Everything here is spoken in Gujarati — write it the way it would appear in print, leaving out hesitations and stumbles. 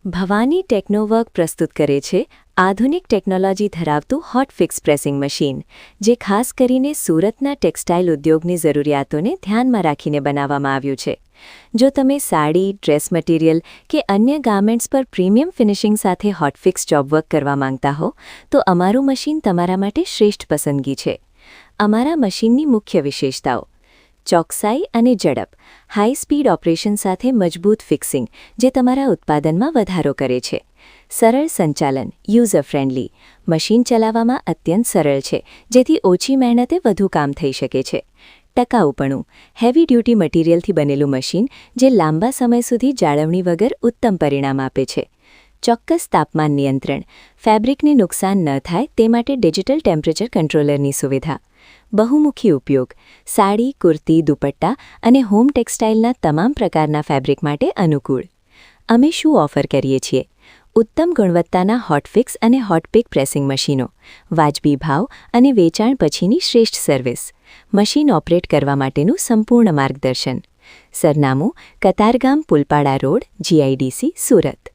ભવાની ટેકનોવર્ક પ્રસ્તુત કરે છે આધુનિક ટેકનોલોજી ધરાવતું હોટ ફિક્સ પ્રેસિંગ મશીન, જે ખાસ કરીને સુરતના ટેક્સટાઇલ ઉદ્યોગની જરૂરિયાતોને ધ્યાનમાં રાખીને બનાવવામાં આવ્યું છે. જો તમે સાડી, ડ્રેસ મટીરિયલ કે અન્ય ગાર્મેન્ટ્સ પર પ્રીમિયમ ફિનિશિંગ સાથે હોટ ફિક્સ જોબ વર્ક કરવા માંગતા હો, તો અમારું મશીન તમારા માટે શ્રેષ્ઠ પસંદગી છે. અમારા મશીનની મુખ્ય વિશેષતાઓ: ચોકસાઈ અને ઝડપ, હાઈ સ્પીડ ઓપરેશન સાથે મજબૂત ફિક્સિંગ, જે તમારા ઉત્પાદનમાં વધારો કરે છે. સરળ સંચાલન, યુઝર ફ્રેન્ડલી, મશીન ચલાવવામાં અત્યંત સરળ છે, જેથી ઓછી મહેનતે વધુ કામ થઈ શકે છે. ટકાઉપણું, હેવી ડ્યુટી મટીરિયલથી બનેલું મશીન, જે લાંબા સમય સુધી જાળવણી વગર ઉત્તમ પરિણામ આપે છે. ચોક્કસ તાપમાન નિયંત્રણ, ફેબ્રિકને નુકસાન ન થાય તે માટે ડિજિટલ ટેમ્પરેચર કંટ્રોલરની સુવિધા. બહુમુખી ઉપયોગ, સાડી, કુર્તી, દુપટ્ટા અને હોમ ટેક્સટાઇલના તમામ પ્રકારના ફેબ્રિક માટે અનુકૂળ. અમે શું ઓફર કરીએ છીએ? ઉત્તમ ગુણવત્તાના હોટફિક્સ અને હોટપિક પ્રેસિંગ મશીનો, વાજબી ભાવ અને વેચાણ પછીની શ્રેષ્ઠ સર્વિસ. મશીન ઓપરેટ કરવા માટેનું સંપૂર્ણ માર્ગદર્શન. સરનામું: કતારગામ, પુલપાડા રોડ, GIDC, સુરત.